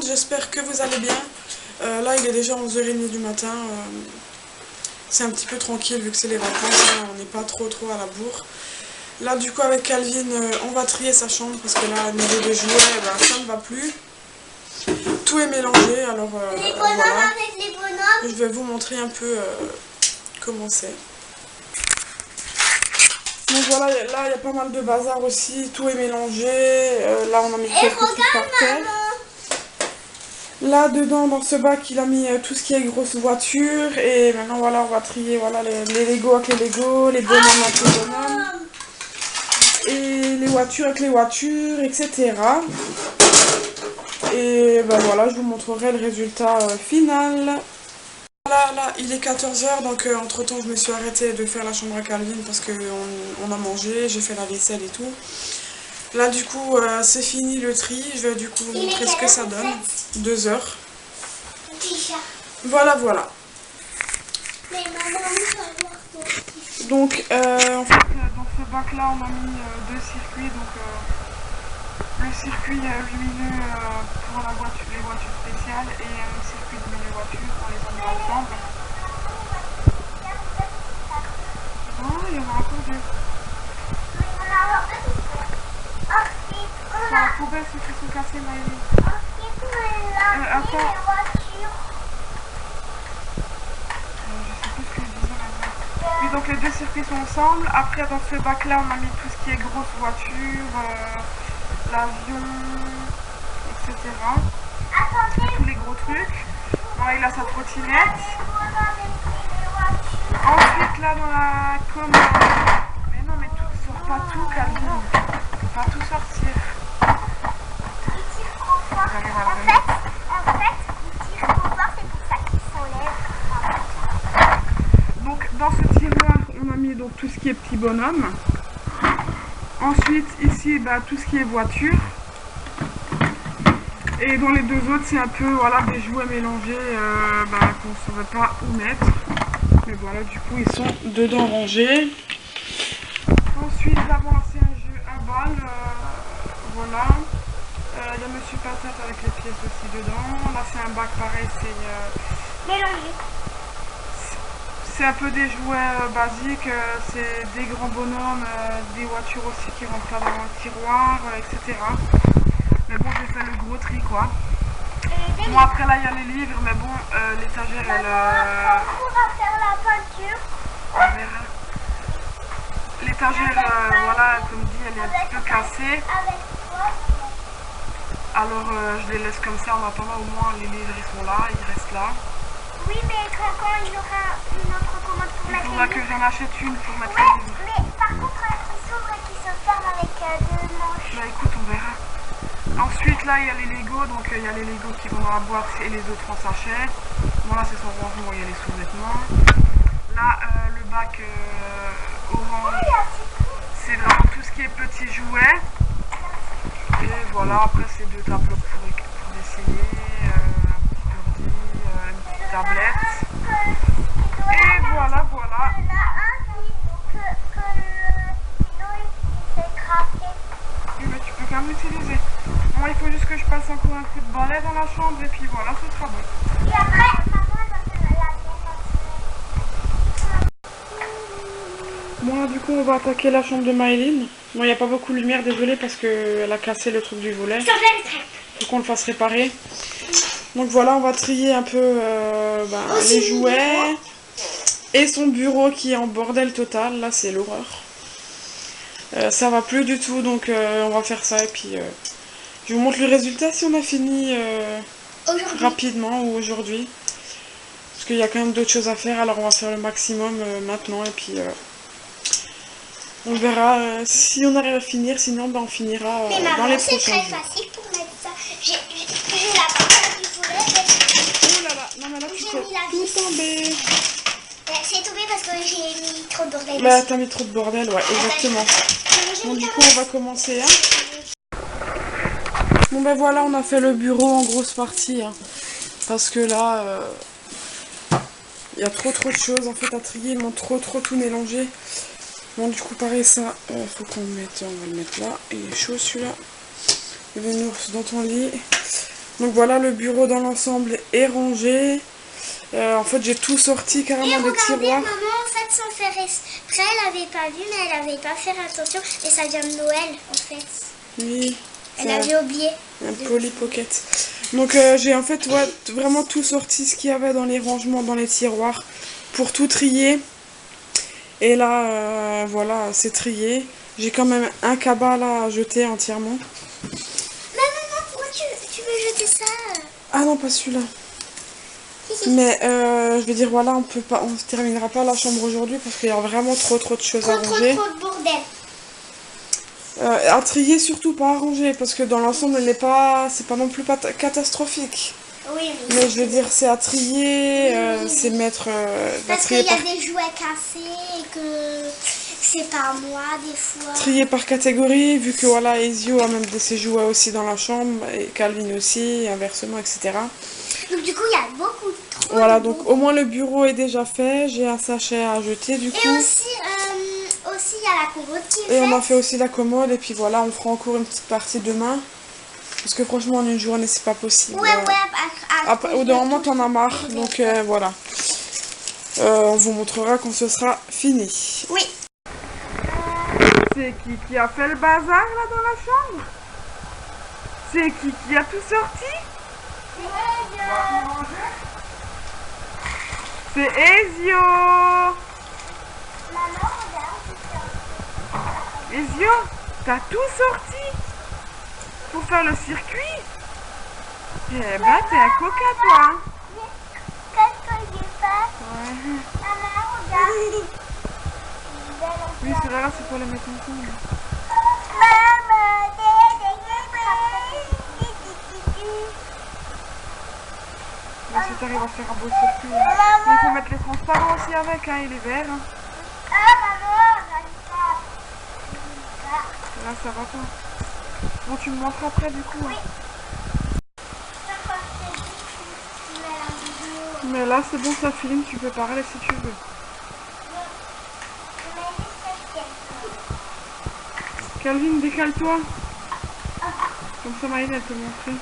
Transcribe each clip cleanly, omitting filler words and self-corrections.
monde, j'espère que vous allez bien. Là il est déjà 11h30 du matin, c'est un petit peu tranquille vu que c'est les vacances, hein, on n'est pas trop à la bourre. Là du coup avec Calvin on va trier sa chambre parce que là au niveau des jouets ben, ça ne va plus. Tout est mélangé, alors les bonhommes voilà. avec les bonhommes. Je vais vous montrer un peu comment c'est. Donc voilà, là il y a pas mal de bazar aussi, tout est mélangé. Là on a mis quelques trucs par terre. Là dedans dans ce bac il a mis tout ce qui est grosse voiture. Et maintenant voilà on va trier voilà, les Lego avec les Lego, les bonhommes avec les bonhommes. Et les voitures avec les voitures, etc. Et ben voilà, je vous montrerai le résultat final. Là, il est 14h, donc entre temps je me suis arrêtée de faire la chambre à Calvin parce qu'on a mangé, j'ai fait la vaisselle et tout. Là du coup c'est fini le tri, je vais du coup vous montrer ce que ça donne. 2 heures. Voilà. Mais maman, Donc en fait dans ce bac là on a mis 2 circuits, donc le circuit lumineux pour les voitures spéciales et un circuit de les voitures, on les a mis ensemble. Oh, il y en a encore deux. Sur la poubelle, ceux qui sont cassés, Maëlie. Attends. Je sais plus ce que je disais maintenant. Oui, donc les deux circuits sont ensemble. Après, dans ce bac-là, on a mis tout ce qui est grosse voiture, l'avion, etc. Tous les gros trucs. Bon, là, il a sa trottinette. Ensuite, là, dans la commode. Mais non, mais tout sort pas tout, Calvin. Faut pas tout sortir. il tire trop fort. En fait, il tire trop fort, c'est pour ça qu'il s'enlève. Donc, dans ce tiroir, on a mis donc, tout ce qui est petit bonhomme. Ensuite, ici, bah, tout ce qui est voiture. Et dans les deux autres, c'est un peu voilà, des jouets mélangés bah, qu'on ne saurait pas où mettre. Mais voilà, du coup, ils sont dedans rangés. Ensuite, d'abord, c'est un jeu à balles. Voilà. Il y a Monsieur Patate avec les pièces aussi dedans. Là, c'est un bac pareil, c'est Mélangé. c'est un peu des jouets basiques. C'est des grands bonhommes, des voitures aussi qui rentrent là dans le tiroir, etc. Mais bon, j'ai fait le gros tri, quoi. Bon, après, là, il y a les livres, mais bon, l'étagère, elle... On va faire la peinture. On verra. L'étagère, voilà, comme dit, elle est un petit peu cassée. Alors, je les laisse comme ça, en attendant, au moins, les livres, ils sont là, ils restent là. Oui, mais quand il aura une autre commode pour mettre les livres. Il faudra que j'en achète une pour mettre les livres. Mais par contre, qui s'ouvre et qui se ferme avec deux manches. Bah écoute, on verra. Ensuite, là, il y a les Lego, donc il y a les Lego qui vont dans la boîte et les autres en sachet. Bon, là, c'est son rangement, il y a les sous-vêtements. Là, le bac orange, c'est vraiment tout ce qui est petits jouets. Et voilà, après, c'est deux tableaux pour dessiner, un petit ordi, une petite tablette. Et voilà. Il y en a un que sinon il s'est craqué. Oui, mais tu peux quand même l'utiliser. Bon, il faut juste que je passe encore un coup de balai dans la chambre et puis voilà, ce sera bon. Et après, maman elle va faire la bien. Bon, là, du coup, on va attaquer la chambre de Maëline. Bon, il n'y a pas beaucoup de lumière, désolée, parce qu'elle a cassé le truc du volet. Faut qu'on le fasse réparer. Donc voilà, on va trier un peu les jouets. Et son bureau qui est en bordel total. Là, c'est l'horreur. Ça va plus du tout, donc on va faire ça. Et puis, je vous montre le résultat si on a fini rapidement ou aujourd'hui. Parce qu'il y a quand même d'autres choses à faire, alors on va faire le maximum maintenant. Et puis, on verra si on arrive à finir, sinon ben, on finira dans les prochains jours. C'est très facile pour mettre ça. J'ai la partie du volet. Oh là là, non mais là tu peux tout tomber. C'est tombé parce que j'ai mis trop de bordel. Bah t'as mis trop de bordel, ouais, exactement. Bon du coup on va commencer. Hein. Bon ben voilà, on a fait le bureau en grosse partie. Hein, parce que là, il y a trop de choses en fait à trier, ils m'ont trop tout mélangé. Bon du coup pareil ça, faut qu'on le mette, on va le mettre là. Il est chaud celui-là. Il va venir dans ton lit. Donc voilà, le bureau dans l'ensemble est rangé. En fait, j'ai tout sorti carrément des tiroirs. Maman, en fait, sans faire exprès, elle avait pas vu, mais elle avait pas fait attention. Et ça vient de Noël, en fait. Oui. Elle avait oublié. Un Polly Pocket. Donc j'ai en fait vraiment tout sorti ce qu'il y avait dans les rangements, dans les tiroirs, pour tout trier. Et là, voilà, c'est trié. J'ai quand même un cabas là à jeter entièrement. Mais maman, pourquoi tu veux jeter ça? Ah non, pas celui-là. Mais je vais dire, voilà, on terminera pas la chambre aujourd'hui parce qu'il y a vraiment trop de choses à ranger. Trop de bordel. À trier, surtout pas à ranger, parce que dans l'ensemble, c'est pas non plus pas catastrophique. Oui, mais je veux dire, c'est à trier, c'est mettre... parce qu'il y a des jouets cassés et que c'est pas moi, des fois. Trier par catégorie, vu que voilà, Ezio a même ses jouets aussi dans la chambre, et Calvin aussi, inversement, etc. Donc du coup, il y a beaucoup trop. Voilà, donc au moins le bureau est déjà fait, j'ai un sachet à jeter du coup. Et aussi, il y a la commode qui est faite. Et on a fait aussi la commode, et puis voilà, on fera encore une petite partie demain. Parce que franchement, en une journée, c'est pas possible. Ouais, après, au bout d'un moment, t'en as marre, donc voilà. On vous montrera quand ce sera fini. Oui. C'est qui a fait le bazar là dans la chambre? C'est qui a tout sorti? C'est Ezio. Maman, regarde. Ezio, t'as tout sorti pour faire le circuit? Eh ben, t'es un coquin, toi. Qu'est-ce que j'ai fait? Ouais. Maman, regarde. Oui, ceux-là, c'est pour les mettre ensemble. Mais si t'arrives à faire un beau circuit, hein. Il faut mettre les transparents aussi avec, hein, et les verts. Hein. Là, ça va pas. Bon, tu me montres après, du coup. Hein. Mais là, c'est bon, ça filme, tu peux parler si tu veux. Calvin, décale-toi. Comme ça, Maëlle, elle peut montrer.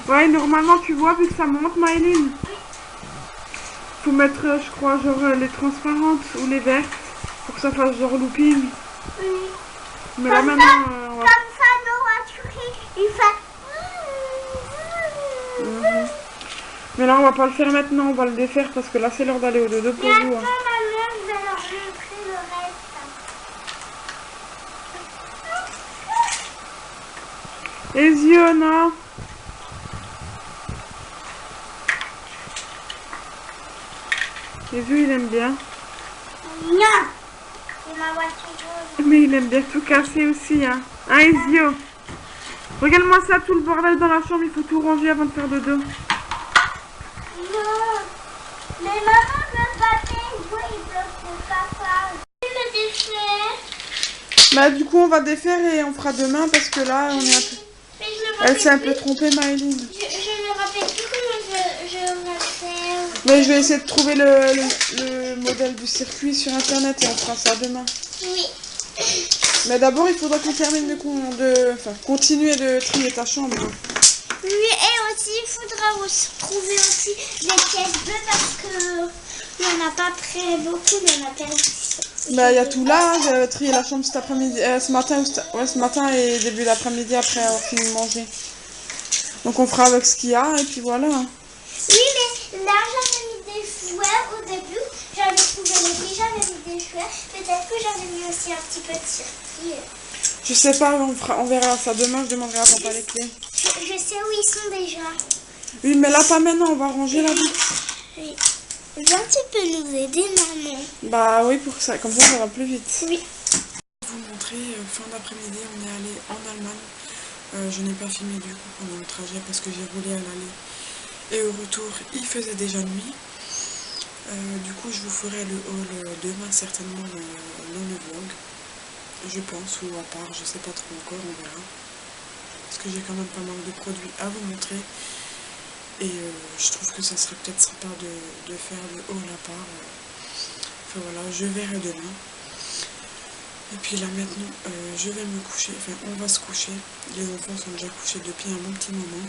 Ouais, normalement, tu vois, vu que ça monte, Maëline. Faut mettre, je crois, genre les transparentes ou les vertes pour que ça fasse genre looping. Oui. Mais là, maintenant, on va... Comme ça, nos voitures, il fait... Mais là, on va pas le faire maintenant, on va le défaire parce que là, c'est l'heure d'aller au dodo pour vous. Attends, maman, je vais leur montrer le reste. Ezio, non? Ezio, il aime bien. Non. C'est ma voiture. Mais il aime bien tout casser aussi, hein. Hein, Ezio? Regarde-moi ça, tout le bordel dans la chambre, il faut tout ranger avant de faire dodo. Non. Mais maman, le papier, il bloque le papa. Je vais me défaire. Bah, du coup, on va défaire et on fera demain parce que là, on est un peu... Elle s'est un peu trompée, Maëline. Je ne me rappelle plus comment je vais faire. Mais je vais essayer de trouver le modèle du circuit sur internet et on fera ça demain. Oui. Mais d'abord, il faudra qu'on termine continuer de trier ta chambre. Oui, et aussi, il faudra aussi trouver aussi les pièces bleues parce que il n'y en a pas très beaucoup, mais on a perdu. Bah, il y a tout là, j'ai trié la chambre cet après-midi, ce matin et début d'après-midi après avoir fini de manger. Donc on fera avec ce qu'il y a et puis voilà. Oui, mais là, j'avais mis des jouets au début. J'avais trouvé les filles, j'avais mis des jouets. Peut-être que j'avais mis aussi un petit peu de circuit. Je sais pas, on verra ça demain, je demanderai à papa les clés. Je sais où ils sont déjà. Oui, mais là pas maintenant, on va ranger là-bas. Oui. Viens, tu peux nous aider, maman. Bah oui, pour ça, comme ça va plus vite. Oui. Je vais vous montrer, fin d'après-midi, on est allé en Allemagne. Je n'ai pas filmé du coup pendant le trajet parce que j'ai roulé à l'aller. Et au retour, il faisait déjà nuit. Du coup, je vous ferai le haul demain certainement dans le vlog. Je pense, ou à part, je sais pas trop encore, on verra. Parce que j'ai quand même pas mal de produits à vous montrer. Et je trouve que ça serait peut-être sympa de faire le haul à part. après voilà, je verrai demain. Et puis là maintenant, je vais me coucher, enfin on va se coucher. Les enfants sont déjà couchés depuis un bon petit moment.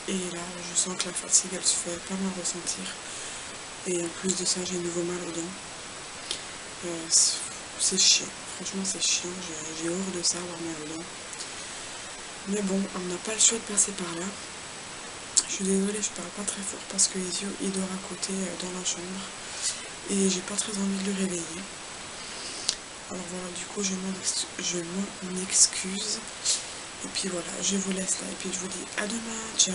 Et là, je sens que la fatigue, elle se fait pas mal ressentir. Et en plus de ça, j'ai nouveau mal aux dents. C'est chiant, franchement c'est chiant, j'ai horreur de ça, avoir mal aux dents. Mais bon, on n'a pas le choix de passer par là. Je suis désolée, je parle pas très fort parce que Isio il dort à côté dans la chambre. Et j'ai pas très envie de le réveiller. Alors voilà, du coup je m'en excuse. Et puis voilà, je vous laisse là et puis je vous dis à demain, ciao.